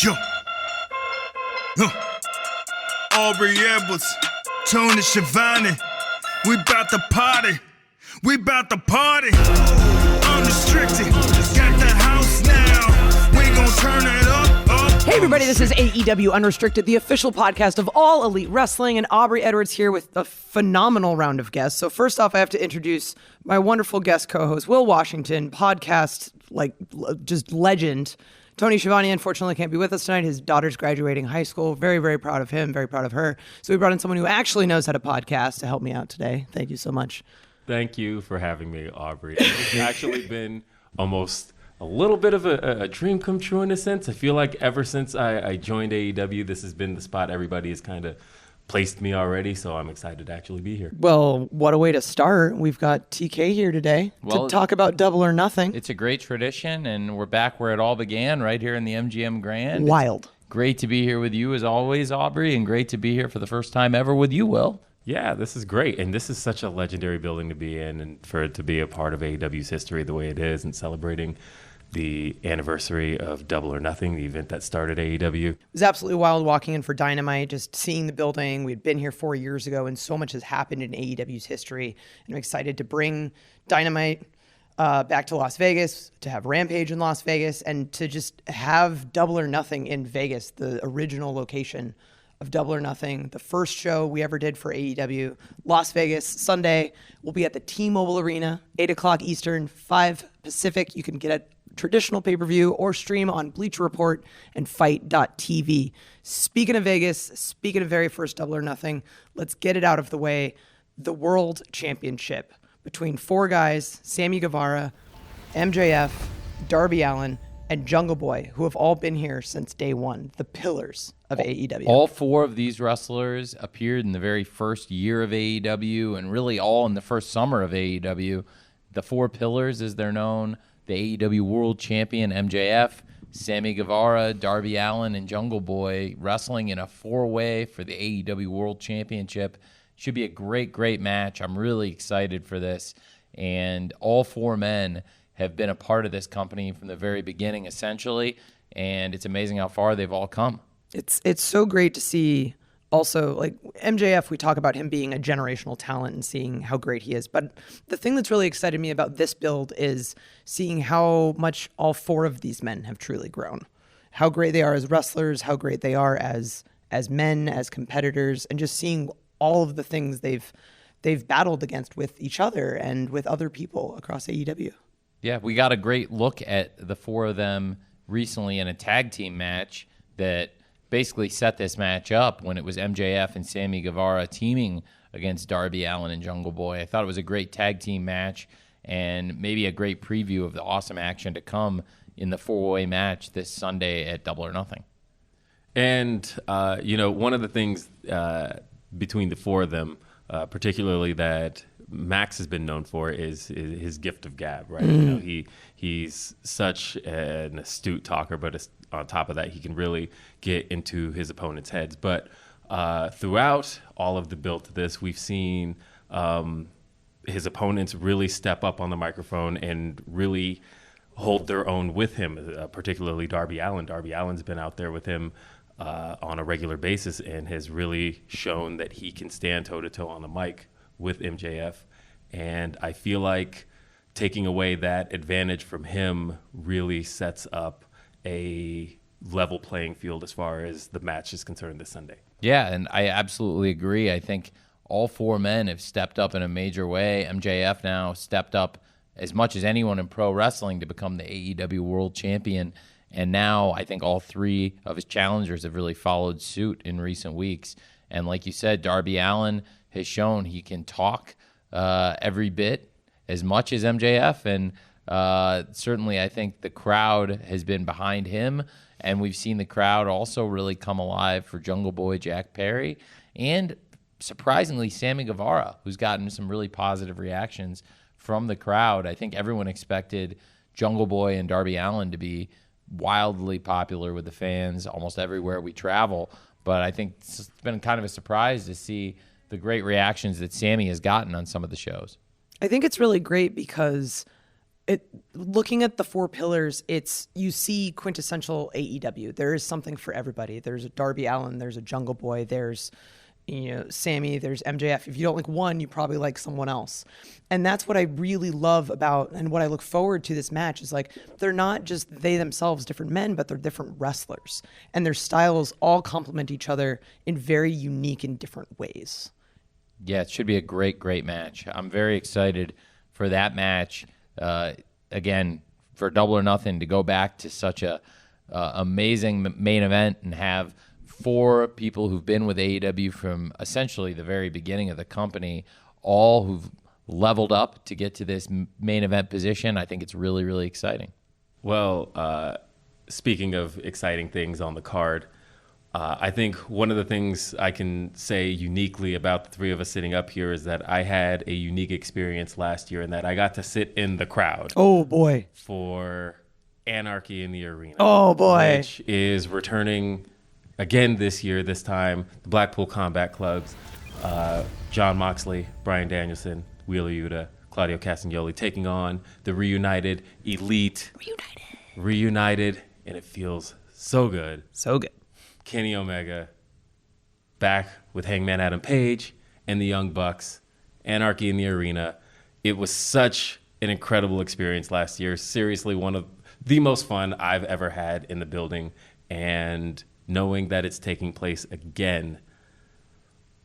Yo. Aubrey Edwards, Tony Schiavone. We bout to party. We bout to party. Unrestricted. Got the house now. We gon' turn it up. Hey everybody, this is AEW Unrestricted, the official podcast of all elite wrestling, and Aubrey Edwards here with a phenomenal round of guests. So first off, I have to introduce my wonderful guest co-host, Will Washington, podcast, just legend. Tony Schiavone, unfortunately, can't be with us tonight. His daughter's graduating high school. Very, very proud of him, very proud of her. So we brought in someone who actually knows how to podcast to help me out today. Thank you so much. Thank you for having me, Aubrey. It's actually been almost a little bit of a dream come true in a sense. I feel like ever since I joined AEW, this has been the spot everybody has kind of placed me already, so I'm excited to actually be here. Well, what a way to start. We've got TK here today to talk about Double or Nothing. It's a great tradition, and we're back where it all began, right here in the MGM Grand. Wild. It's great to be here with you as always, Aubrey, and great to be here for the first time ever with you, Will. Yeah, this is great, and this is such a legendary building to be in, and for it to be a part of AEW's history the way it is, and celebrating the anniversary of Double or Nothing, the event that started AEW. It was absolutely wild walking in for Dynamite, just seeing the building. We'd been here 4 years ago, and so much has happened in AEW's history. And I'm excited to bring Dynamite back to Las Vegas, to have Rampage in Las Vegas, and to just have Double or Nothing in Vegas, the original location of Double or Nothing. The first show we ever did for AEW, Las Vegas, Sunday. We'll be at the T-Mobile Arena, 8 o'clock Eastern, 5 Pacific. You can get a traditional pay-per-view or stream on Bleacher Report and Fight.tv. Speaking of Vegas, speaking of very first Double or Nothing, let's get it out of the way. The World Championship between 4 guys, Sammy Guevara, MJF, Darby Allin, and Jungle Boy, who have all been here since day one, the pillars of AEW. All 4 of these wrestlers appeared in the very first year of AEW, and really all in the first summer of AEW. The 4 pillars, as they're known: the AEW World Champion MJF, Sammy Guevara, Darby Allin, and Jungle Boy wrestling in a 4-way for the AEW World Championship. Should be a great, great match. I'm really excited for this. And all 4 men have been a part of this company from the very beginning, essentially. And it's amazing how far they've all come. It's so great to see. Also, like MJF, we talk about him being a generational talent and seeing how great he is. But the thing that's really excited me about this build is seeing how much all 4 of these men have truly grown. How great they are as wrestlers, how great they are as men, as competitors, and just seeing all of the things they've battled against with each other and with other people across AEW. Yeah, we got a great look at the 4 of them recently in a tag team match that basically set this match up when it was MJF and Sammy Guevara teaming against Darby Allin and Jungle Boy. I thought it was a great tag team match and maybe a great preview of the awesome action to come in the 4-way match this Sunday at Double or Nothing. And, one of the things between the 4 of them, particularly that Max has been known for is his gift of gab, right? He's such an astute talker, but on top of that, he can really get into his opponent's heads. But throughout all of the build to this, we've seen his opponents really step up on the microphone and really hold their own with him, particularly Darby Allin. Darby Allin's been out there with him on a regular basis and has really shown that he can stand toe-to-toe on the mic with MJF. And I feel like taking away that advantage from him really sets up a level playing field as far as the match is concerned this Sunday. Yeah, and I absolutely agree. I think all 4 men have stepped up in a major way. MJF now stepped up as much as anyone in pro wrestling to become the AEW World Champion. And now I think all 3 of his challengers have really followed suit in recent weeks. And like you said, Darby Allin has shown he can talk every bit as much as MJF. And certainly I think the crowd has been behind him. And we've seen the crowd also really come alive for Jungle Boy Jack Perry. And surprisingly, Sammy Guevara, who's gotten some really positive reactions from the crowd. I think everyone expected Jungle Boy and Darby Allin to be wildly popular with the fans almost everywhere we travel. But I think it's been kind of a surprise to see the great reactions that Sammy has gotten on some of the shows. I think it's really great because Looking at the 4 pillars, you see quintessential AEW. There is something for everybody. There's a Darby Allin, there's a Jungle Boy, there's Sammy, there's MJF. If you don't like one, you probably like someone else. And that's what I really love about, and what I look forward to this match is like, they're not just they themselves different men, but they're different wrestlers. And their styles all complement each other in very unique and different ways. Yeah, it should be a great, great match. I'm very excited for that match. Again, for Double or Nothing to go back to such a amazing main event and have 4 people who've been with AEW from essentially the very beginning of the company, all who've leveled up to get to this main event position. I think it's really, really exciting. Well, speaking of exciting things on the card, I think one of the things I can say uniquely about the 3 of us sitting up here is that I had a unique experience last year in that I got to sit in the crowd. Oh, boy. For Anarchy in the Arena. Oh, boy. Which is returning again this year, this time, the Blackpool Combat Clubs, Jon Moxley, Bryan Danielson, Wheeler Yuta, Claudio Castagnoli taking on the reunited Elite. Reunited, and it feels so good. So good. Kenny Omega back with Hangman Adam Page and the Young Bucks, Anarchy in the Arena. It was such an incredible experience last year. Seriously, one of the most fun I've ever had in the building. And knowing that it's taking place again,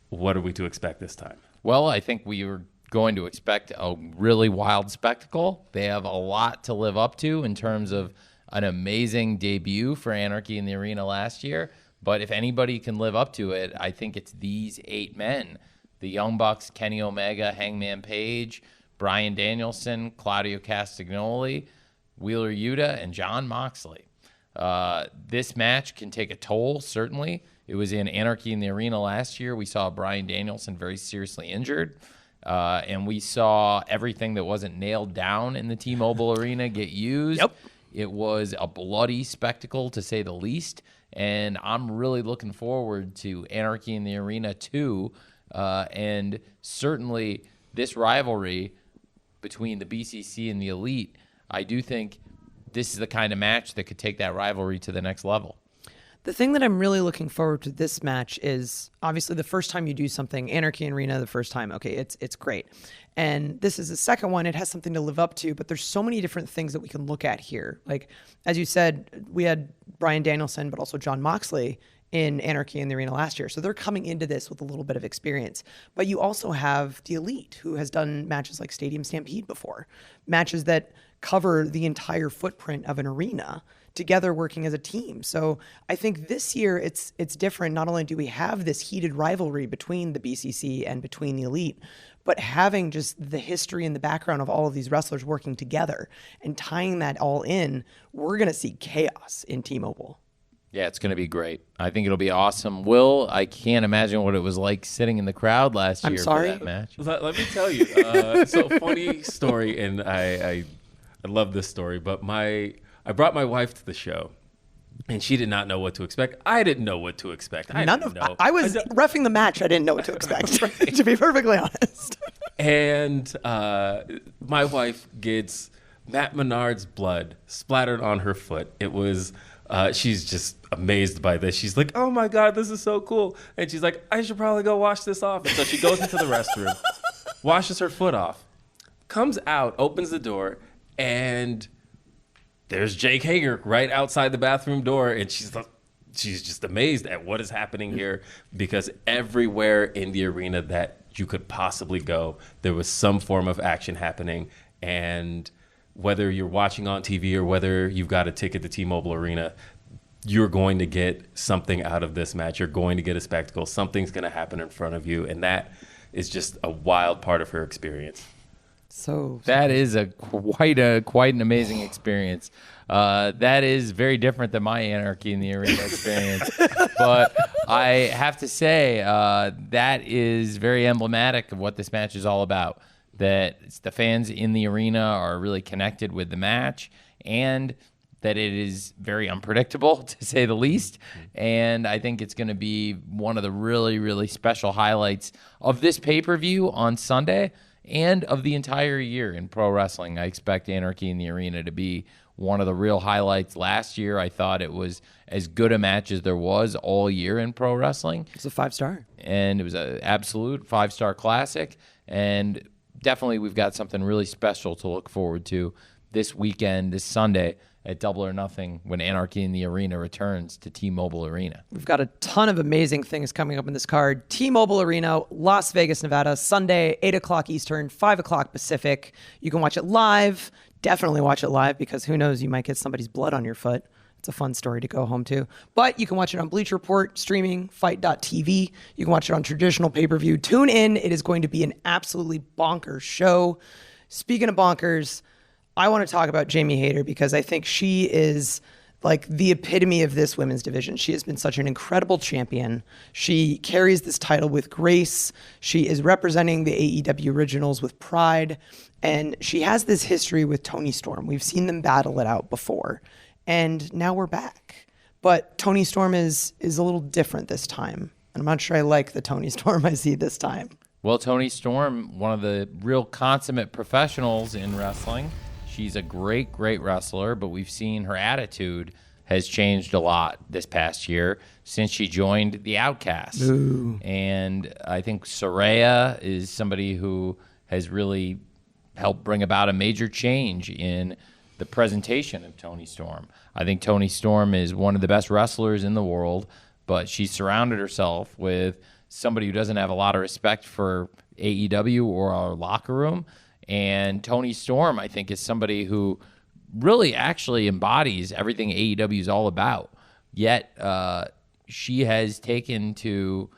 what are we to expect this time? Well, I think we were going to expect a really wild spectacle. They have a lot to live up to in terms of an amazing debut for Anarchy in the Arena last year. But if anybody can live up to it, I think it's these 8 men. The Young Bucks, Kenny Omega, Hangman Page, Bryan Danielson, Claudio Castagnoli, Wheeler Yuta, and Jon Moxley. This match can take a toll, certainly. It was in Anarchy in the Arena last year. We saw Bryan Danielson very seriously injured. And we saw everything that wasn't nailed down in the T-Mobile Arena get used. Yep. It was a bloody spectacle, to say the least. And I'm really looking forward to Anarchy in the Arena 2. And certainly this rivalry between the BCC and the Elite, I do think this is the kind of match that could take that rivalry to the next level. The thing that I'm really looking forward to this match is obviously the first time you do something, Anarchy in Arena, the first time, okay, it's great. And this is the second one. It has something to live up to, but there's so many different things that we can look at here. Like, as you said, we had Bryan Danielson, but also Jon Moxley in Anarchy in the Arena last year. So they're coming into this with a little bit of experience. But you also have the Elite, who has done matches like Stadium Stampede before, matches that cover the entire footprint of an arena together working as a team. So I think this year it's different. Not only do we have this heated rivalry between the BCC and between the Elite, but having just the history and the background of all of these wrestlers working together and tying that all in, we're going to see chaos in T-Mobile. Yeah, it's going to be great. I think it'll be awesome. Will, I can't imagine what it was like sitting in the crowd last year for that match. Let me tell you. So funny story, and I love this story, but I brought my wife to the show, and she did not know what to expect. I didn't know what to expect. I was reffing the match. I didn't know what to expect, to be perfectly honest. And my wife gets Matt Menard's blood splattered on her foot. It was, she's just amazed by this. She's like, oh my God, this is so cool. And she's like, I should probably go wash this off. And so she goes into the restroom, washes her foot off, comes out, opens the door, and there's Jake Hager right outside the bathroom door, and she's just amazed at what is happening here, because everywhere in the arena that you could possibly go, there was some form of action happening. And whether you're watching on TV or whether you've got a ticket to T-Mobile Arena, you're going to get something out of this match. You're going to get a spectacle. Something's going to happen in front of you, and that is just a wild part of her experience. So that is quite an amazing experience. That is very different than my Anarchy in the Arena experience. But I have to say that is very emblematic of what this match is all about. That the fans in the arena are really connected with the match, and that it is very unpredictable, to say the least. And I think it's going to be one of the really, really special highlights of this pay-per-view on Sunday. and of the entire year in pro wrestling. I expect Anarchy in the Arena to be one of the real highlights. Last year, I thought it was as good a match as there was all year in pro wrestling. It's a 5-star. And it was an absolute 5-star classic. And definitely we've got something really special to look forward to this weekend, this Sunday, at Double or Nothing when Anarchy in the Arena returns to T-Mobile Arena. We've got a ton of amazing things coming up in this card. T-Mobile Arena, Las Vegas, Nevada, Sunday, 8 o'clock Eastern, 5 o'clock Pacific. You can watch it live. Definitely watch it live because who knows, you might get somebody's blood on your foot. It's a fun story to go home to. But you can watch it on Bleacher Report, streaming, Fight.tv. You can watch it on traditional pay-per-view. Tune in. It is going to be an absolutely bonkers show. Speaking of bonkers, I want to talk about Jamie Hayter because I think she is like the epitome of this women's division. She has been such an incredible champion. She carries this title with grace. She is representing the AEW originals with pride. And she has this history with Toni Storm. We've seen them battle it out before. And now we're back. But Toni Storm is a little different this time. And I'm not sure I like the Toni Storm I see this time. Well, Toni Storm, one of the real consummate professionals in wrestling. She's a great, great wrestler, but we've seen her attitude has changed a lot this past year since she joined the Outcasts. Ooh. And I think Saraya is somebody who has really helped bring about a major change in the presentation of Toni Storm. I think Toni Storm is one of the best wrestlers in the world, but she surrounded herself with somebody who doesn't have a lot of respect for AEW or our locker room. And Toni Storm, I think, is somebody who really actually embodies everything AEW is all about. Yet she has taken to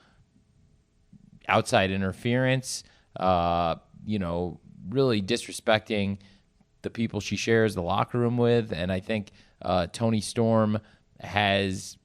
outside interference, really disrespecting the people she shares the locker room with. And I think Toni Storm has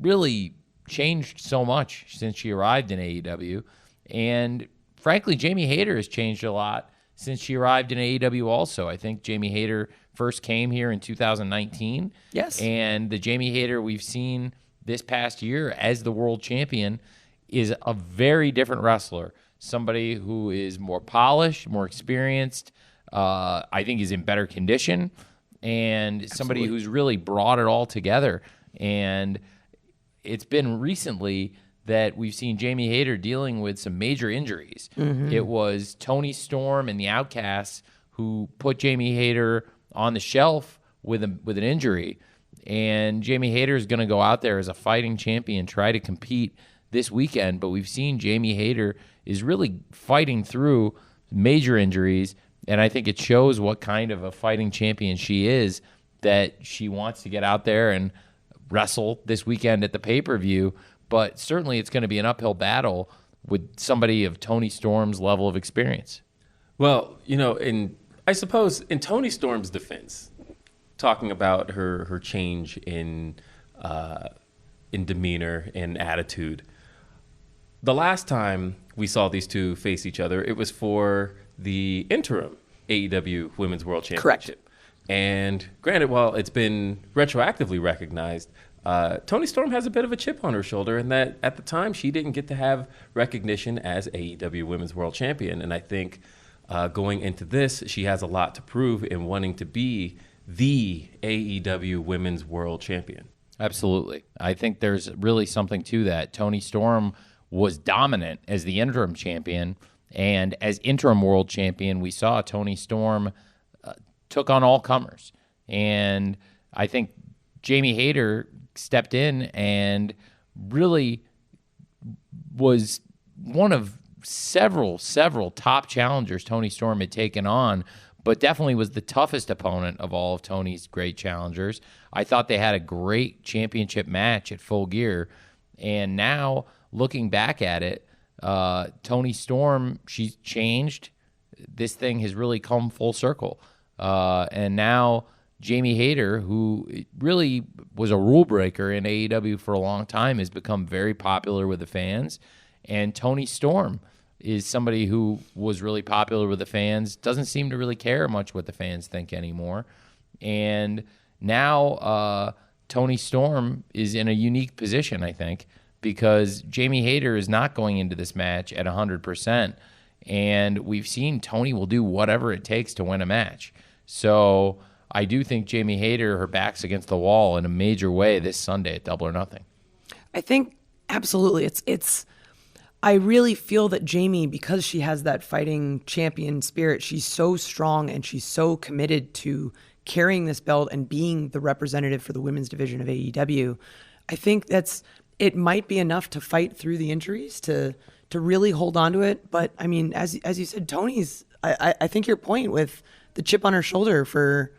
really changed so much since she arrived in AEW. And frankly, Jamie Hayter has changed a lot since she arrived in AEW also. I think Jamie Hayter first came here in 2019. Yes. And the Jamie Hayter we've seen this past year as the world champion is a very different wrestler. Somebody who is more polished, more experienced, I think is in better condition, and somebody who's really brought it all together. And it's been recently that we've seen Jamie Hayter dealing with some major injuries. Mm-hmm. It was Toni Storm and the Outcasts who put Jamie Hayter on the shelf with an injury. And Jamie Hayter is going to go out there as a fighting champion, try to compete this weekend. But we've seen Jamie Hayter is really fighting through major injuries. And I think it shows what kind of a fighting champion she is, that she wants to get out there and wrestle this weekend at the pay-per-view. But certainly it's going to be an uphill battle with somebody of Toni Storm's level of experience. Well, I suppose in Toni Storm's defense, talking about her change in demeanor and attitude, the last time we saw these two face each other, it was for the interim AEW Women's World Championship. Correct. And granted, while it's been retroactively recognized, Toni Storm has a bit of a chip on her shoulder, and that at the time she didn't get to have recognition as AEW Women's World Champion. And I think going into this, she has a lot to prove in wanting to be the AEW Women's World Champion. Absolutely. I think there's really something to that. Toni Storm was dominant as the interim champion, and as interim world champion, we saw Toni Storm took on all comers. And I think Jamie Hayter stepped in and really was one of several top challengers Toni Storm had taken on, but definitely was the toughest opponent of all of Toni's great challengers. I thought they had a great championship match at Full Gear, and now looking back at it, Toni Storm, she's changed. This thing has really come full circle. And now Jamie Hayter, who really was a rule breaker in AEW for a long time, has become very popular with the fans. And Toni Storm is somebody who was really popular with the fans, doesn't seem to really care much what the fans think anymore. And now Toni Storm is in a unique position, I think, because Jamie Hayter is not going into this match at 100%. and we've seen Tony will do whatever it takes to win a match. So I do think Jamie Hayter, her back's against the wall in a major way this Sunday at Double or Nothing. I think absolutely. It's. I really feel that Jamie, because she has that fighting champion spirit, she's so strong and she's so committed to carrying this belt and being the representative for the women's division of AEW. I think it might be enough to fight through the injuries to really hold on to it. But I mean, as you said, Tony's. I think your point with the chip on her shoulder for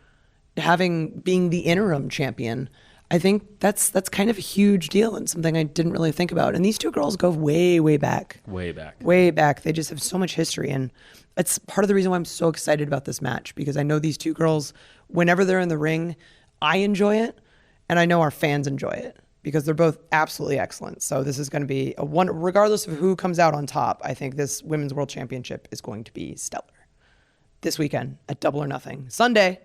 being the interim champion. I think that's kind of a huge deal and something I didn't really think about. And these two girls go way, way back. Way back. Way back. They just have so much history. And it's part of the reason why I'm so excited about this match, because I know these two girls, whenever they're in the ring, I enjoy it. And I know our fans enjoy it because they're both absolutely excellent. So this is going to be regardless of who comes out on top, I think this Women's World Championship is going to be stellar. This weekend at Double or Nothing. Sunday,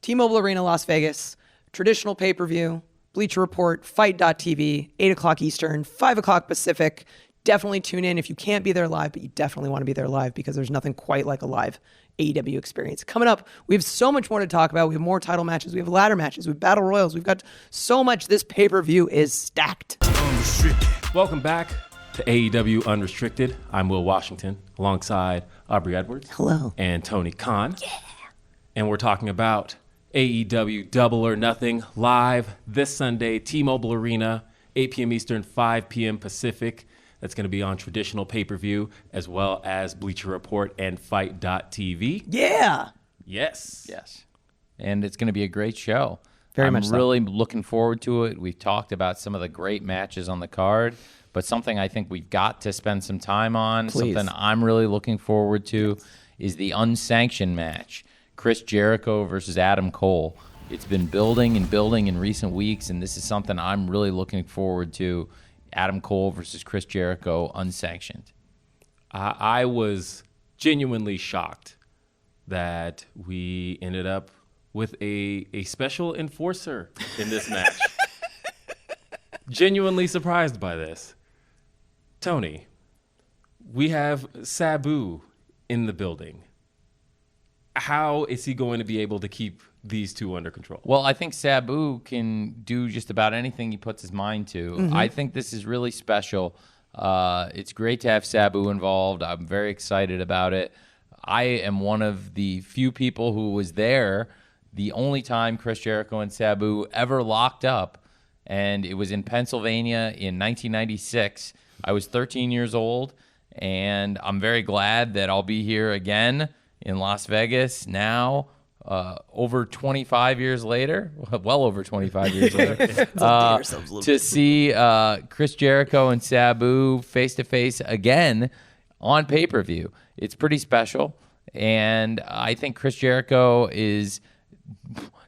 T-Mobile Arena, Las Vegas. Traditional pay-per-view, Bleacher Report, Fight.tv, 8 o'clock Eastern, 5 o'clock Pacific. Definitely tune in if you can't be there live, but you definitely want to be there live because there's nothing quite like a live AEW experience. Coming up, we have so much more to talk about. We have more title matches. We have ladder matches. We have battle royals. We've got so much. This pay-per-view is stacked. Welcome back to AEW Unrestricted. I'm Will Washington alongside Aubrey Edwards. Hello. And Tony Khan. Yeah. And we're talking about AEW Double or Nothing live this Sunday, T-Mobile Arena, 8 p.m. Eastern, 5 p.m. Pacific. That's going to be on traditional pay-per-view as well as Bleacher Report and Fight.tv. Yeah. Yes. Yes. And it's going to be a great show. Very much so. I'm really looking forward to it. We've talked about some of the great matches on the card, but something I think we've got to spend some time on, Please. something I'm really looking forward to, is the unsanctioned match. Chris Jericho versus Adam Cole. It's been building and building in recent weeks, and this is something I'm really looking forward to. Adam Cole versus Chris Jericho, unsanctioned. I was genuinely shocked that we ended up with a special enforcer in this match. Genuinely surprised by this. Tony, we have Sabu in the building. How is he going to be able to keep these two under control? Well, I think Sabu can do just about anything he puts his mind to. Mm-hmm. I think this is really special. It's great to have Sabu involved. I'm very excited about it. I am one of the few people who was there the only time Chris Jericho and Sabu ever locked up, and it was in Pennsylvania in 1996. I was 13 years old, and I'm very glad that I'll be here again in Las Vegas now, over 25 years later, well over 25 years later, to see Chris Jericho and Sabu face-to-face again on pay-per-view. It's pretty special, and I think Chris Jericho is,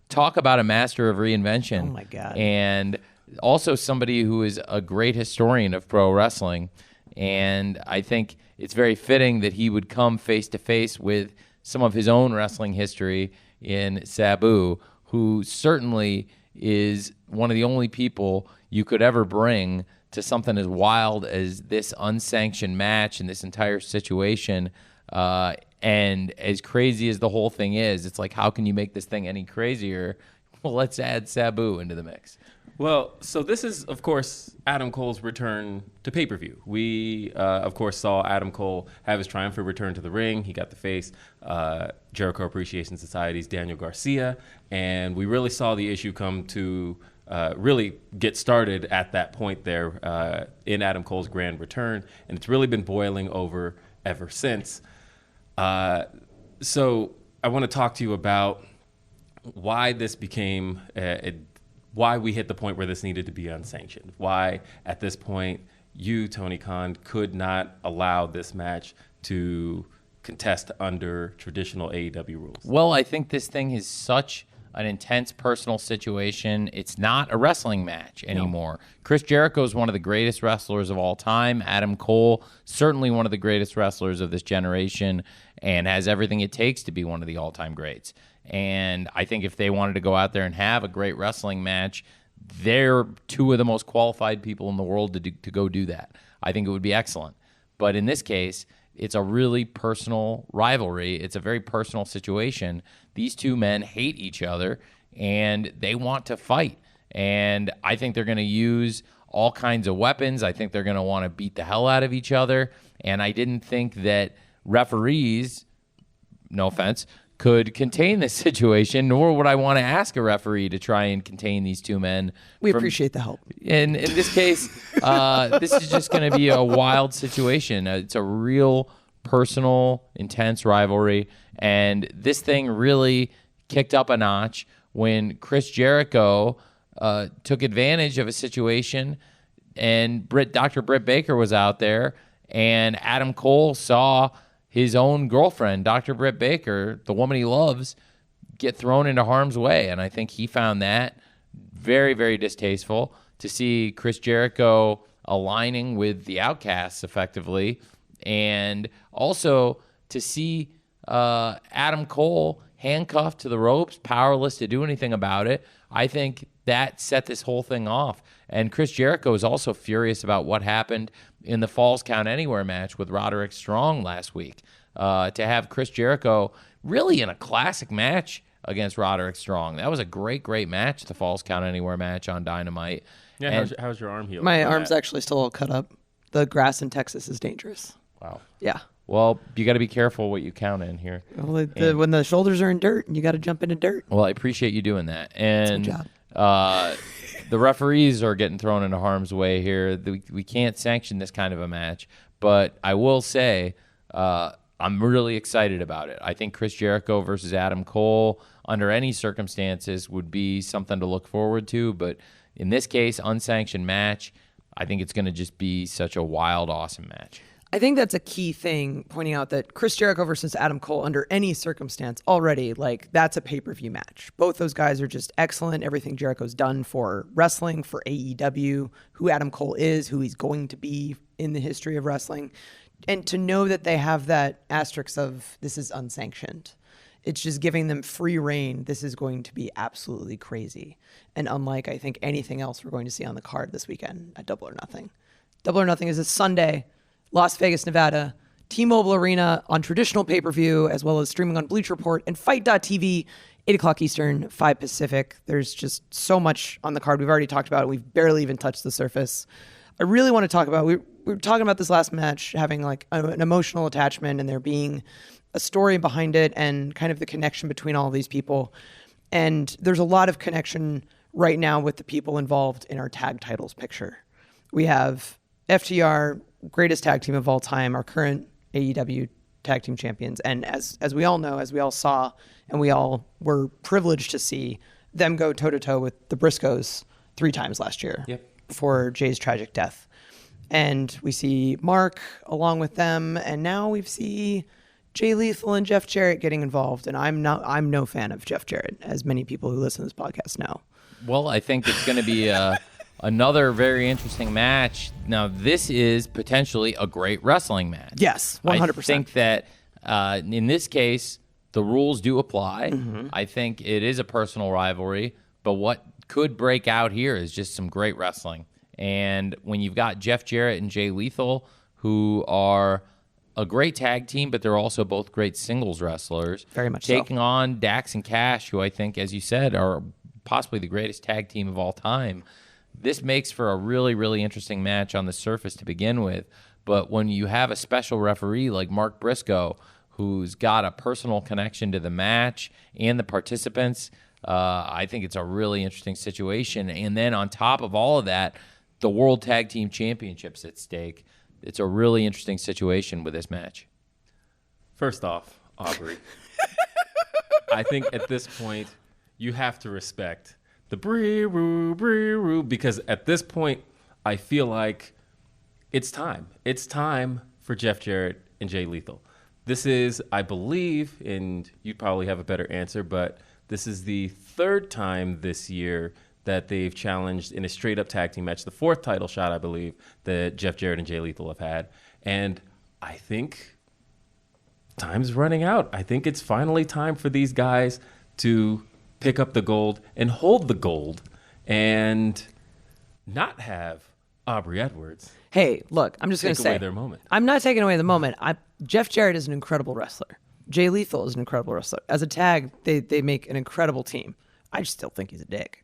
talk about a master of reinvention. Oh, my God. And also somebody who is a great historian of pro wrestling, and I think it's very fitting that he would come face-to-face with some of his own wrestling history in Sabu, who certainly is one of the only people you could ever bring to something as wild as this unsanctioned match and this entire situation. And as crazy as the whole thing is, it's like, how can you make this thing any crazier? Well, let's add Sabu into the mix. Well, so this is, of course, Adam Cole's return to pay-per-view. We, of course, saw Adam Cole have his triumphant return to the ring. He got to face Jericho Appreciation Society's Daniel Garcia, and we really saw the issue come to really get started at that point there in Adam Cole's grand return, and it's really been boiling over ever since. So I want to talk to you about why this became why we hit the point where this needed to be unsanctioned. Why, at this point, you, Tony Khan, could not allow this match to contest under traditional AEW rules. Well, I think this thing is such an intense personal situation. It's not a wrestling match anymore. No. Chris Jericho is one of the greatest wrestlers of all time. Adam Cole, certainly one of the greatest wrestlers of this generation, and has everything it takes to be one of the all-time greats. And I think if they wanted to go out there and have a great wrestling match, they're two of the most qualified people in the world to go do that. I think it would be excellent. But in this case, it's a really personal rivalry. It's a very personal situation. These two men hate each other, and they want to fight. And I think they're going to use all kinds of weapons. I think they're going to want to beat the hell out of each other. And I didn't think that referees, no offense, could contain this situation, nor would I want to ask a referee to try and contain these two men. We appreciate the help. And in this case, this is just going to be a wild situation. It's a real personal, intense rivalry. And this thing really kicked up a notch when Chris Jericho took advantage of a situation, and Dr. Britt Baker was out there, and Adam Cole saw his own girlfriend, Dr. Britt Baker, the woman he loves, get thrown into harm's way. And I think he found that very, very distasteful, to see Chris Jericho aligning with the Outcasts effectively, and also to see Adam Cole handcuffed to the ropes, powerless to do anything about it. I think that set this whole thing off. And Chris Jericho is also furious about what happened in the Falls Count Anywhere match with Roderick Strong last week. To have Chris Jericho really in a classic match against Roderick Strong. That was a great, great match, the Falls Count Anywhere match on Dynamite. Yeah, how's your arm healed? My arm's actually still all cut up. The grass in Texas is dangerous. Wow. Yeah. Well, you got to be careful what you count in here. Well, when the shoulders are in dirt, you got to jump into dirt. Well, I appreciate you doing that. And That's my job. The referees are getting thrown into harm's way here. We can't sanction this kind of a match. But I will say I'm really excited about it. I think Chris Jericho versus Adam Cole, under any circumstances, would be something to look forward to. But in this case, unsanctioned match, I think it's going to just be such a wild, awesome match. I think that's a key thing, pointing out that Chris Jericho versus Adam Cole, under any circumstance, already, like, that's a pay-per-view match. Both those guys are just excellent. Everything Jericho's done for wrestling, for AEW, who Adam Cole is, who he's going to be in the history of wrestling. And to know that they have that asterisk of this is unsanctioned, it's just giving them free reign. This is going to be absolutely crazy. And unlike, I think, anything else we're going to see on the card this weekend at Double or Nothing. Double or Nothing is this Sunday, Las Vegas, Nevada, T-Mobile Arena on traditional pay-per-view, as well as streaming on Bleacher Report and Fight.tv, 8 o'clock Eastern, 5 Pacific. There's just so much on the card. We've already talked about it. We've barely even touched the surface. I really want to talk about, we were talking about this last match having like an emotional attachment and there being a story behind it and kind of the connection between all of these people. And there's a lot of connection right now with the people involved in our tag titles picture. We have FTR, greatest tag team of all time, our current AEW tag team champions. And as we all know, as we all saw, and we all were privileged to see them go toe-to-toe with the Briscoes 3 times last year before Jay's tragic death. And we see Mark along with them, and now we see Jay Lethal and Jeff Jarrett getting involved. And I'm no fan of Jeff Jarrett, as many people who listen to this podcast know. Well, I think it's going to be another very interesting match. Now, this is potentially a great wrestling match. Yes, 100%. I think that in this case, the rules do apply. Mm-hmm. I think it is a personal rivalry, but what could break out here is just some great wrestling. And when you've got Jeff Jarrett and Jay Lethal, who are a great tag team, but they're also both great singles wrestlers. Very much taking on Dax and Cash, who I think, as you said, are possibly the greatest tag team of all time. This makes for a really, really interesting match on the surface to begin with. But when you have a special referee like Mark Briscoe, who's got a personal connection to the match and the participants, I think it's a really interesting situation. And then on top of all of that, the World Tag Team Championships at stake. It's a really interesting situation with this match. First off, Aubrey, I think at this point you have to respect the bree-roo, because at this point I feel like it's time. It's time for Jeff Jarrett and Jay Lethal. This is, I believe, and you probably have a better answer, but this is the 3rd time this year that they've challenged in a straight-up tag team match, the 4th title shot, I believe, that Jeff Jarrett and Jay Lethal have had. And I think time's running out. I think it's finally time for these guys to pick up the gold and hold the gold and not have Aubrey Edwards. Hey, look, I'm just going to say, away their moment. I'm not taking away the moment. Jeff Jarrett is an incredible wrestler. Jay Lethal is an incredible wrestler. As a tag, they make an incredible team. I just still think he's a dick.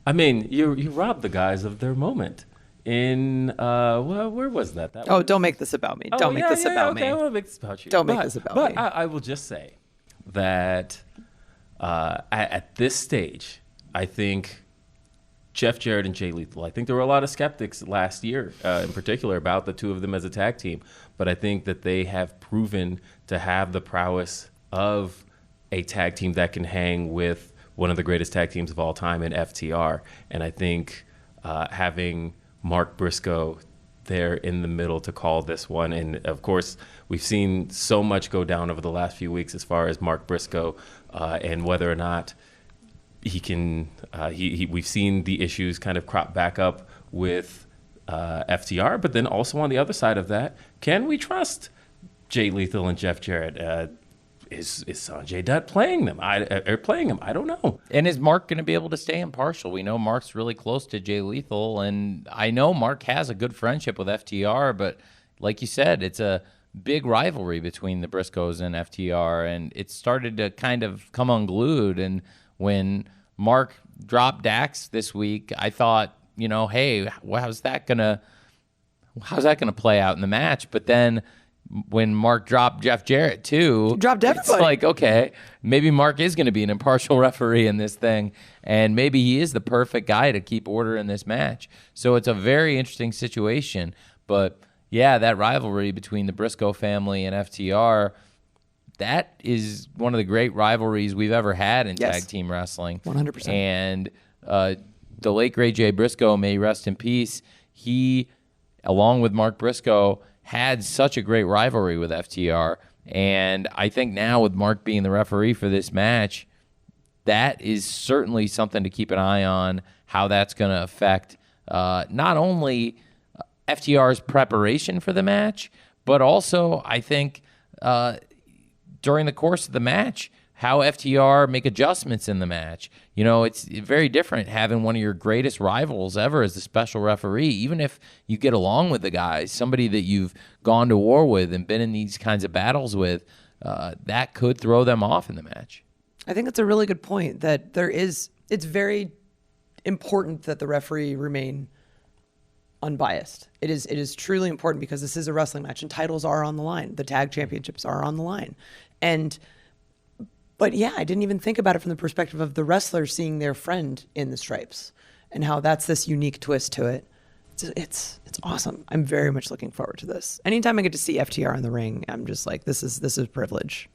I mean, you robbed the guys of their moment. Where was that? Don't make this about me. Don't make this about me. I won't make this about you. Don't make this about me. But I will just say that at this stage, I think Jeff Jarrett and Jay Lethal, I think there were a lot of skeptics last year, in particular, about the two of them as a tag team. But I think that they have proven to have the prowess of a tag team that can hang with one of the greatest tag teams of all time in FTR. And I think having Mark Briscoe there in the middle to call this one. And of course, we've seen so much go down over the last few weeks as far as Mark Briscoe and whether or not he can. We've seen the issues kind of crop back up with FTR, but then also on the other side of that, can we trust Jay Lethal and Jeff Jarrett? Is Sanjay Dutt playing them? I don't know. And is Mark going to be able to stay impartial? We know Mark's really close to Jay Lethal, and I know Mark has a good friendship with FTR, but like you said, it's a big rivalry between the Briscoes and FTR, and it started to kind of come unglued. And when Mark dropped Dax this week, I thought, hey, how's that gonna play out in the match? But then when Mark dropped Jeff Jarrett too, dropped everybody. It's like, okay, maybe Mark is going to be an impartial referee in this thing, and maybe he is the perfect guy to keep order in this match. So it's a very interesting situation. But yeah, that rivalry between the Briscoe family and FTR, that is one of the great rivalries we've ever had in tag team wrestling. 100%. And the late great Jay Briscoe, may he rest in peace, he, along with Mark Briscoe, had such a great rivalry with FTR. And I think now with Mark being the referee for this match, that is certainly something to keep an eye on, how that's going to affect not only FTR's preparation for the match, but also I think during the course of the match, how FTR make adjustments in the match. It's very different having one of your greatest rivals ever as the special referee, even if you get along with the guys, somebody that you've gone to war with and been in these kinds of battles with, that could throw them off in the match. I think it's a really good point that it's very important that the referee remain unbiased. It is truly important because this is a wrestling match and titles are on the line. The tag championships are on the line. But yeah, I didn't even think about it from the perspective of the wrestler seeing their friend in the stripes and how that's this unique twist to it. It's awesome. I'm very much looking forward to this. Anytime I get to see FTR in the ring, I'm just like, this is privilege.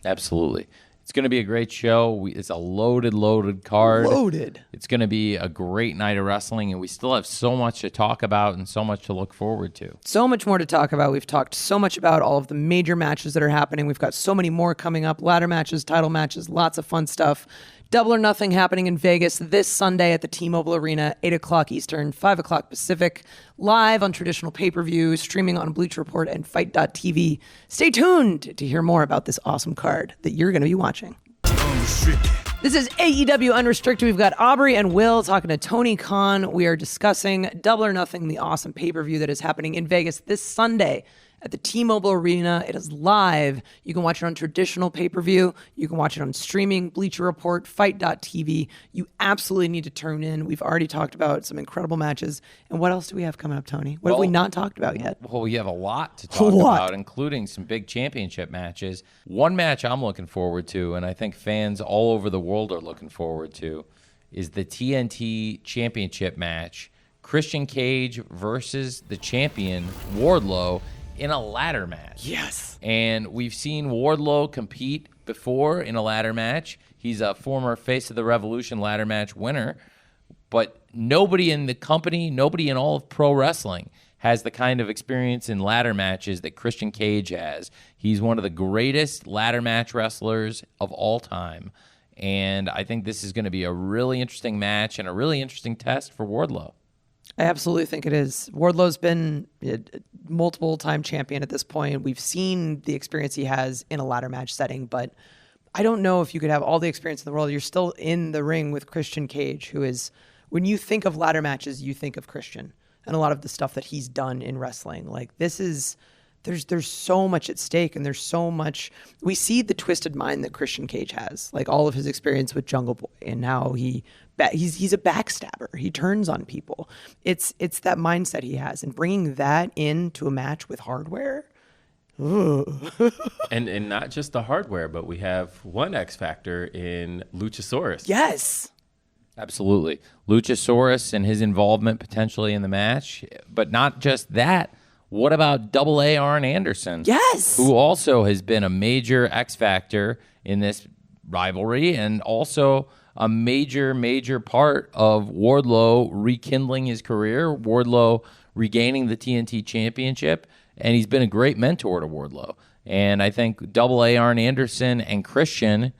Absolutely. It's going to be a great show. It's a loaded card. Loaded. It's going to be a great night of wrestling, and we still have so much to talk about and so much to look forward to. So much more to talk about. We've talked so much about all of the major matches that are happening. We've got so many more coming up. Ladder matches, title matches, lots of fun stuff. Double or Nothing happening in Vegas this Sunday at the T-Mobile Arena, 8 o'clock Eastern, 5 o'clock Pacific, live on traditional pay-per-view, streaming on Bleacher Report and Fight.tv. Stay tuned to hear more about this awesome card that you're going to be watching. This is AEW Unrestricted. We've got Aubrey and Will talking to Tony Khan. We are discussing Double or Nothing, the awesome pay-per-view that is happening in Vegas this Sunday at the T-Mobile Arena. It is live. You can watch it on traditional pay-per-view. You can watch it on streaming, Bleacher Report, Fight.tv. You absolutely need to tune in. We've already talked about some incredible matches. And what else do we have coming up, Tony? What have we not talked about yet? Well, we have a lot to talk about, including some big championship matches. One match I'm looking forward to, and I think fans all over the world are looking forward to, is the TNT Championship match. Christian Cage versus the champion, Wardlow, in a ladder match. Yes. And we've seen Wardlow compete before in a ladder match. He's a former Face of the Revolution ladder match winner. But nobody in the company, nobody in all of pro wrestling has the kind of experience in ladder matches that Christian Cage has. He's one of the greatest ladder match wrestlers of all time. And I think this is going to be a really interesting match and a really interesting test for Wardlow. I absolutely think it is. Wardlow's been a multiple-time champion at this point. We've seen the experience he has in a ladder match setting, but I don't know if you could have all the experience in the world. You're still in the ring with Christian Cage, who is when you think of ladder matches, you think of Christian and a lot of the stuff that he's done in wrestling. Like this is, there's so much at stake, and there's so much. We see the twisted mind that Christian Cage has, like all of his experience with Jungle Boy, and how he's a backstabber. He turns on people. It's that mindset he has, and bringing that into a match with hardware. and not just the hardware, but we have one X factor in Luchasaurus. Yes. Absolutely. Luchasaurus and his involvement potentially in the match. But not just that. What about Double A Arn Anderson? Yes. Who also has been a major X factor in this rivalry, and also a major part of Wardlow rekindling his career, Wardlow regaining the TNT championship, and he's been a great mentor to Wardlow. And I think Double A Arn Anderson and Christian,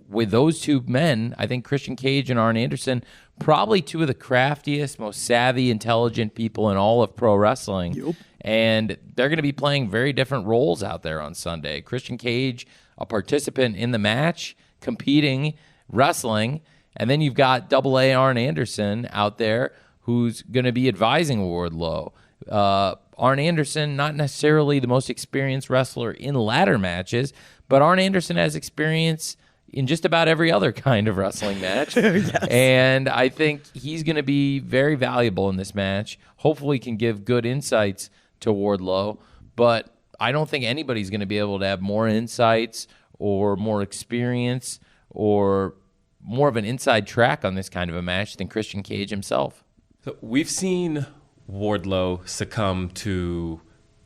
with those two men, I think Christian Cage and Arn Anderson, probably two of the craftiest, most savvy, intelligent people in all of pro wrestling. Yep. And they're going to be playing very different roles out there on Sunday. Christian Cage, a participant in the match, competing, wrestling. And then you've got Double A Arn Anderson out there who's going to be advising Wardlow. Arn Anderson, not necessarily the most experienced wrestler in ladder matches, but Arn Anderson has experience in just about every other kind of wrestling match. Yes. And I think he's going to be very valuable in this match. Hopefully can give good insights to Wardlow, but I don't think anybody's going to be able to have more insights or more experience or more of an inside track on this kind of a match than Christian Cage himself. So we've seen Wardlow succumb to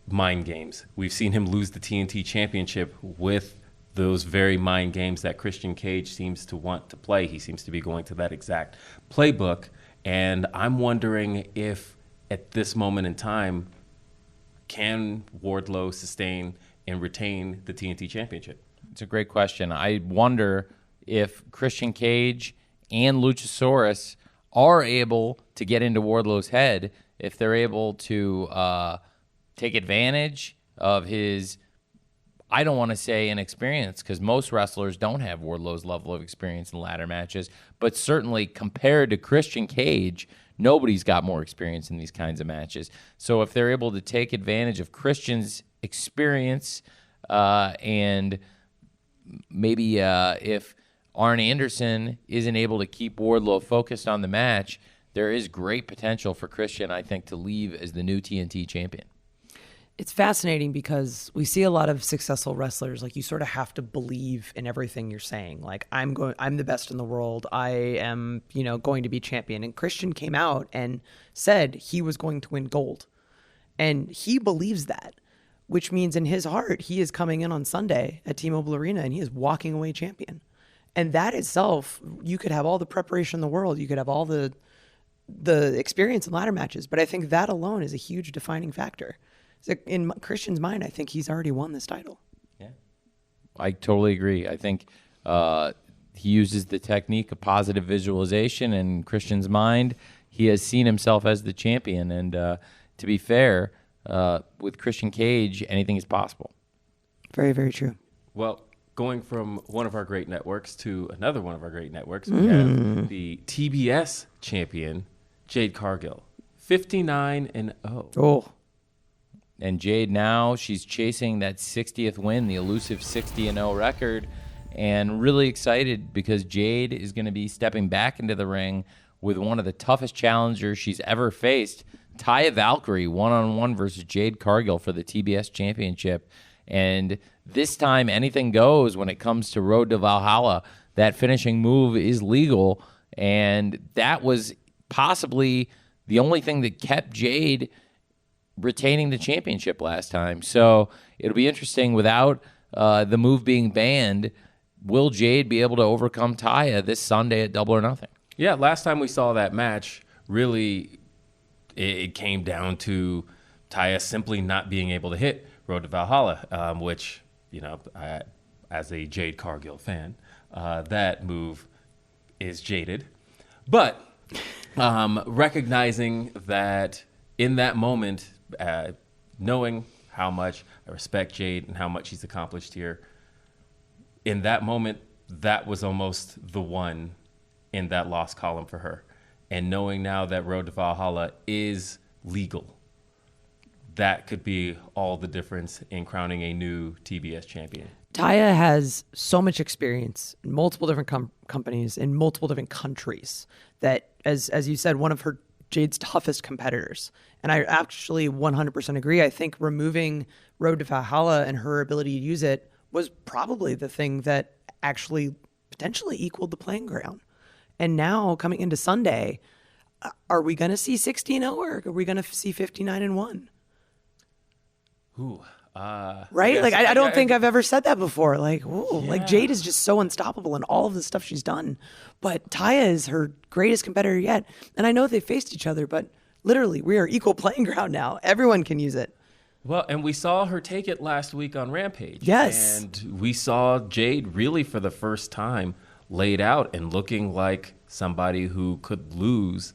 mind games. We've seen him lose the TNT championship with those very mind games that Christian Cage seems to want to play. He seems to be going to that exact playbook. And I'm wondering if at this moment in time, can Wardlow sustain and retain the TNT championship? It's a great question. I wonder if Christian Cage and Luchasaurus are able to get into Wardlow's head, if they're able to take advantage of his, I don't want to say inexperience, because most wrestlers don't have Wardlow's level of experience in ladder matches, but certainly compared to Christian Cage, nobody's got more experience in these kinds of matches. So if they're able to take advantage of Christian's experience and maybe if Arn Anderson isn't able to keep Wardlow focused on the match, there is great potential for Christian, I think, to leave as the new TNT champion. It's fascinating because we see a lot of successful wrestlers. Like, you sort of have to believe in everything you're saying. Like, I'm the best in the world. I am, going to be champion. And Christian came out and said he was going to win gold. And he believes that, which means in his heart, he is coming in on Sunday at T-Mobile Arena and he is walking away champion. And that itself, you could have all the preparation in the world. You could have all the experience in ladder matches. But I think that alone is a huge defining factor. So in Christian's mind, I think he's already won this title. Yeah, I totally agree. I think he uses the technique of positive visualization. In Christian's mind, he has seen himself as the champion. And to be fair, with Christian Cage, anything is possible. Very, very true. Well, going from one of our great networks to another one of our great networks, we have the TBS champion, Jade Cargill, 59-0. Oh. And Jade now, she's chasing that 60th win, the elusive 60-0 record, and really excited because Jade is going to be stepping back into the ring with one of the toughest challengers she's ever faced, Taya Valkyrie, one-on-one versus Jade Cargill for the TBS championship. And this time, anything goes when it comes to Road to Valhalla. That finishing move is legal, and that was possibly the only thing that kept Jade retaining the championship last time. So it'll be interesting without the move being banned. Will Jade be able to overcome Taya this Sunday at Double or Nothing? Yeah, last time we saw that match, really it came down to Taya simply not being able to hit Road to Valhalla, which, as a Jade Cargill fan, that move is jaded. But recognizing that in that moment, knowing how much I respect Jade and how much she's accomplished here, in that moment, that was almost the one in that loss column for her. and knowing now that Road to Valhalla is legal, that could be all the difference in crowning a new TBS champion. Taya has so much experience in multiple different companies in multiple different countries that, as you said, one of Jade's toughest competitors. And I actually 100% agree. I think removing Road to Valhalla and her ability to use it was probably the thing that actually potentially equaled the playing ground. And now coming into Sunday, are we going to see 16-0 or are we going to see 59-1? Ooh. Right? Like, I don't think I've ever said that before. Like, like Jade is just so unstoppable in all of the stuff she's done. But Taya is her greatest competitor yet. And I know they faced each other, but literally we are equal playing ground now. Everyone can use it. Well, and we saw her take it last week on Rampage. Yes. And we saw Jade really for the first time laid out and looking like somebody who could lose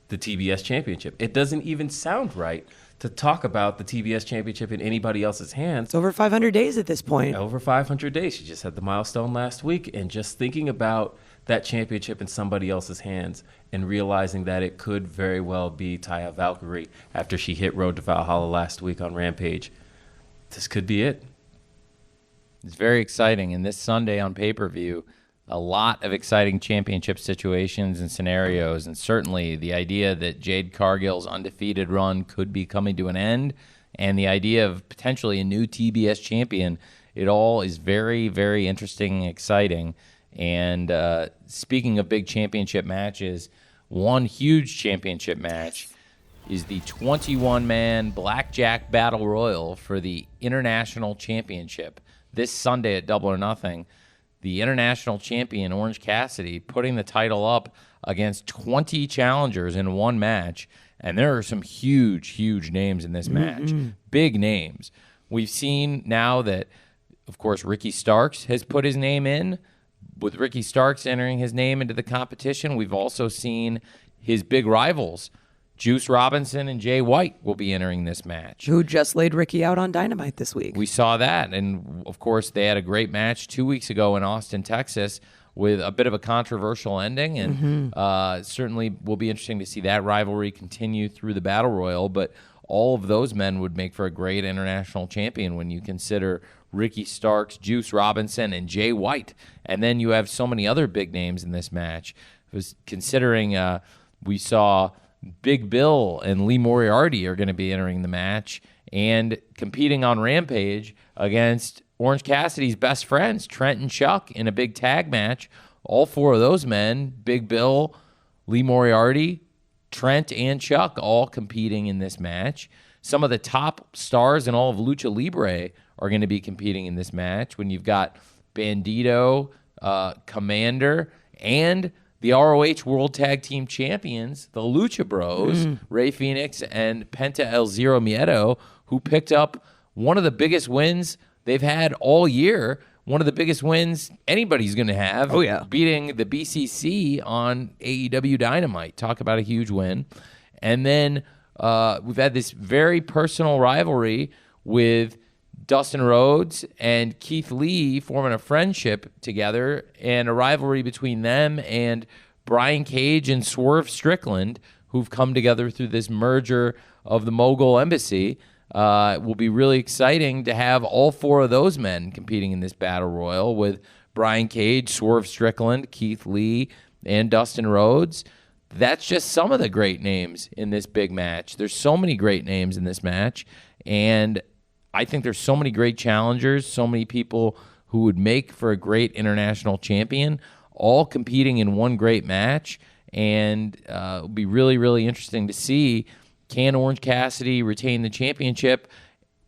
the TBS championship. It doesn't even sound right to talk about the TBS championship in anybody else's hands. It's over 500 days at this point. Over 500 days. She just had the milestone last week. And just thinking about that championship in somebody else's hands and realizing that it could very well be Taya Valkyrie after she hit Road to Valhalla last week on Rampage. This could be it. It's very exciting. And this Sunday on pay-per-view, a lot of exciting championship situations and scenarios, and certainly the idea that Jade Cargill's undefeated run could be coming to an end, and the idea of potentially a new TBS champion, it all is very, very interesting and exciting. And speaking of big championship matches, one huge championship match is the 21-man Blackjack Battle Royal for the International Championship. This Sunday at Double or Nothing, the international champion, Orange Cassidy, putting the title up against 20 challengers in one match. And there are some huge, huge names in this match. Big names. We've seen now that, of course, Ricky Starks has put his name in. With Ricky Starks entering his name into the competition, we've also seen his big rivals, Juice Robinson and Jay White, will be entering this match. Who just laid Ricky out on Dynamite this week. We saw that. And, of course, they had a great match 2 weeks ago in Austin, Texas, with a bit of a controversial ending. And certainly will be interesting to see that rivalry continue through the Battle Royal. But all of those men would make for a great international champion when you consider Ricky Starks, Juice Robinson, and Jay White. And then you have so many other big names in this match. Considering we saw Big Bill and Lee Moriarty are going to be entering the match and competing on Rampage against Orange Cassidy's best friends, Trent and Chuck, in a big tag match. All four of those men, Big Bill, Lee Moriarty, Trent, and Chuck, all competing in this match. Some of the top stars in all of Lucha Libre are going to be competing in this match when you've got Bandito, Commander, and the ROH World Tag Team Champions, the Lucha Bros, Rey Fenix and Penta El Zero Miedo, who picked up one of the biggest wins they've had all year, one of the biggest wins anybody's going to have, beating the BCC on AEW Dynamite. Talk about a huge win. And then we've had this very personal rivalry with Dustin Rhodes and Keith Lee forming a friendship together, and a rivalry between them and Brian Cage and Swerve Strickland, who've come together through this merger of the Mogul Embassy. It will be really exciting to have all four of those men competing in this battle royal with Brian Cage, Swerve Strickland, Keith Lee, and Dustin Rhodes. That's just some of the great names in this big match. There's so many great names in this match, and I think there's so many great challengers, so many people who would make for a great international champion, all competing in one great match. And it'll be really, really interesting to see, can Orange Cassidy retain the championship?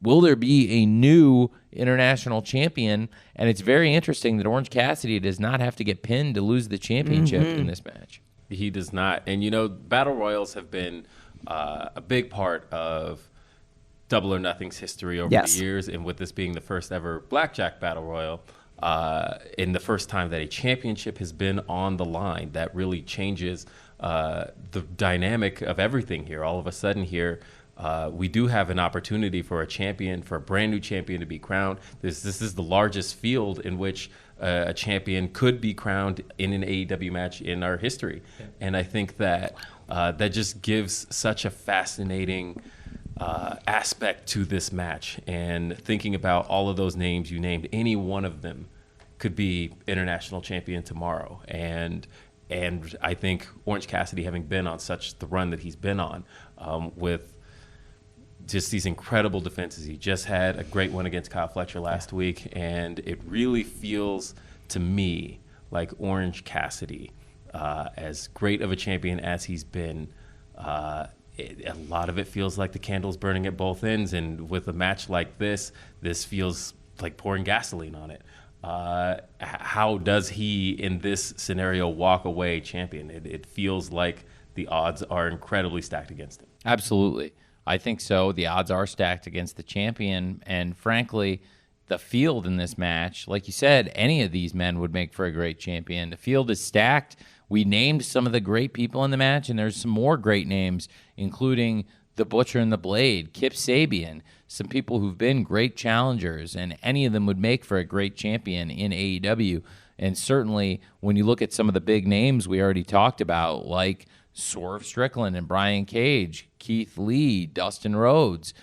Will there be a new international champion? And it's very interesting that Orange Cassidy does not have to get pinned to lose the championship in this match. He does not. And, you know, battle royals have been a big part of Double or Nothing's history over the years, and with this being the first ever Blackjack Battle Royal, and the first time that a championship has been on the line, that really changes the dynamic of everything here. All of a sudden here, we do have an opportunity for a champion, for a brand new champion to be crowned. This is the largest field in which a champion could be crowned in an AEW match in our history. And I think that that just gives such a fascinating aspect to this match. And thinking about all of those names you named, any one of them could be international champion tomorrow. And I think Orange Cassidy, having been on such the run that he's been on, with just these incredible defenses. He just had a great one against Kyle Fletcher last week, and it really feels to me like Orange Cassidy, as great of a champion as he's been, a lot of it feels like the candle's burning at both ends, and with a match like this feels like pouring gasoline on it. How does he, in this scenario, walk away champion? It feels like the odds are incredibly stacked against him. Absolutely. I think so. The odds are stacked against the champion, and frankly, the field in this match, like you said, any of these men would make for a great champion. The field is stacked. We named some of the great people in the match, and there's some more great names, including the Butcher and the Blade, Kip Sabian, some people who've been great challengers, and any of them would make for a great champion in AEW. And certainly, when you look at some of the big names we already talked about, like Swerve Strickland and Brian Cage, Keith Lee, Dustin Rhodes,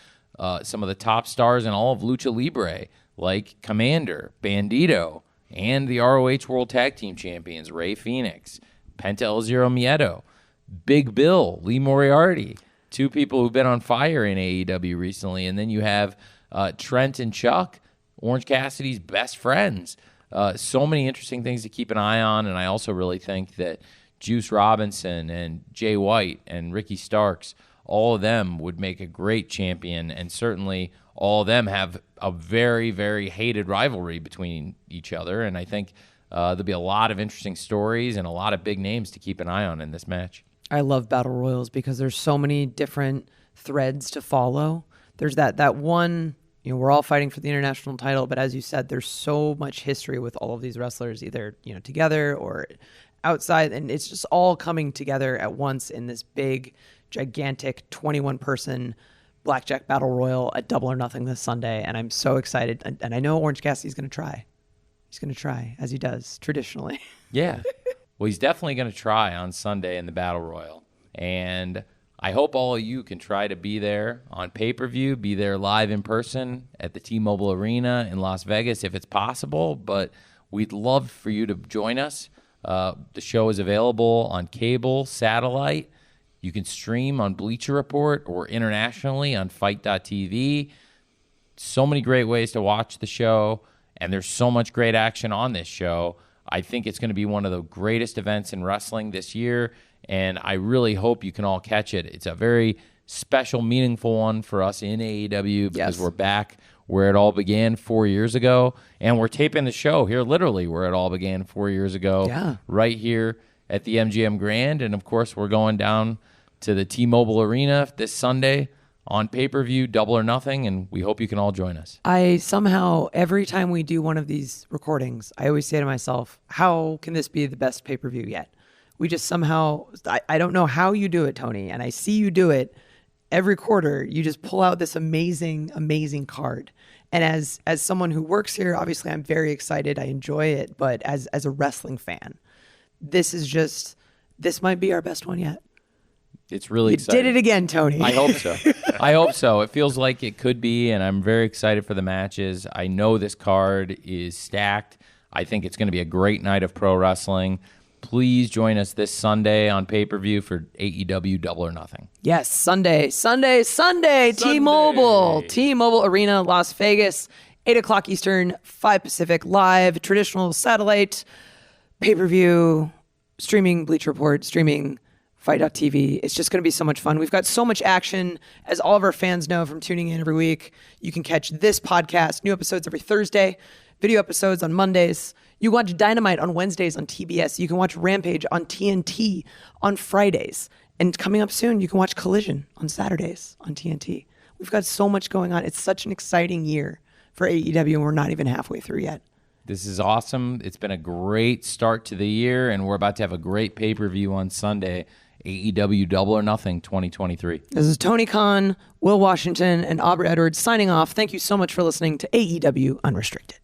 some of the top stars in all of Lucha Libre, like Commander, Bandito, and the ROH World Tag Team Champions, Rey Fenix, Penta El Zero Miedo, Big Bill, Lee Moriarty, two people who've been on fire in AEW recently. And then you have Trent and Chuck, Orange Cassidy's best friends. So many interesting things to keep an eye on, and I also really think that Juice Robinson and Jay White and Ricky Starks, all of them would make a great champion, and certainly all of them have a very, very hated rivalry between each other, and I think there'll be a lot of interesting stories and a lot of big names to keep an eye on in this match. I love battle royals because there's so many different threads to follow. There's that one, we're all fighting for the international title, but as you said, there's so much history with all of these wrestlers, either together or outside, and it's just all coming together at once in this big, gigantic 21-person Blackjack Battle Royal at Double or Nothing this Sunday, and I'm so excited. And I know Orange Cassidy's going to try. He's going to try, as he does traditionally. Yeah. Well, he's definitely going to try on Sunday in the Battle Royal. And I hope all of you can try to be there on pay-per-view, be there live in person at the T-Mobile Arena in Las Vegas if it's possible. But we'd love for you to join us. The show is available on cable, satellite. You can stream on Bleacher Report or internationally on Fight.tv. So many great ways to watch the show, and there's so much great action on this show. I think it's going to be one of the greatest events in wrestling this year, and I really hope you can all catch it. It's a very special, meaningful one for us in AEW because we're back where it all began 4 years ago, and we're taping the show here literally where it all began 4 years ago, right here at the MGM Grand. And, of course, we're going down to the T-Mobile Arena this Sunday on pay-per-view, Double or Nothing, and we hope you can all join us. I somehow, every time we do one of these recordings, I always say to myself, how can this be the best pay-per-view yet? We just somehow, I don't know how you do it, Tony, and I see you do it every quarter. You just pull out this amazing, amazing card. And as someone who works here, obviously I'm very excited. I enjoy it. But as a wrestling fan, this might be our best one yet. It's really exciting. You did it again, Tony. I hope so. I hope so. It feels like it could be, and I'm very excited for the matches. I know this card is stacked. I think it's going to be a great night of pro wrestling. Please join us this Sunday on pay-per-view for AEW Double or Nothing. Yes, Sunday. T-Mobile Arena, Las Vegas, 8 o'clock Eastern, 5 Pacific, live, traditional satellite, pay-per-view, streaming Bleacher Report, streaming Fight.tv. It's just going to be so much fun. We've got so much action, as all of our fans know from tuning in every week. You can catch this podcast, new episodes every Thursday, video episodes on Mondays. You can watch Dynamite on Wednesdays on TBS. You can watch Rampage on TNT on Fridays. And coming up soon, you can watch Collision on Saturdays on TNT. We've got so much going on. It's such an exciting year for AEW, and we're not even halfway through yet. This is awesome. It's been a great start to the year, and we're about to have a great pay-per-view on Sunday. AEW Double or Nothing 2023. This is Tony Khan, Will Washington, and Aubrey Edwards signing off. Thank you so much for listening to AEW Unrestricted.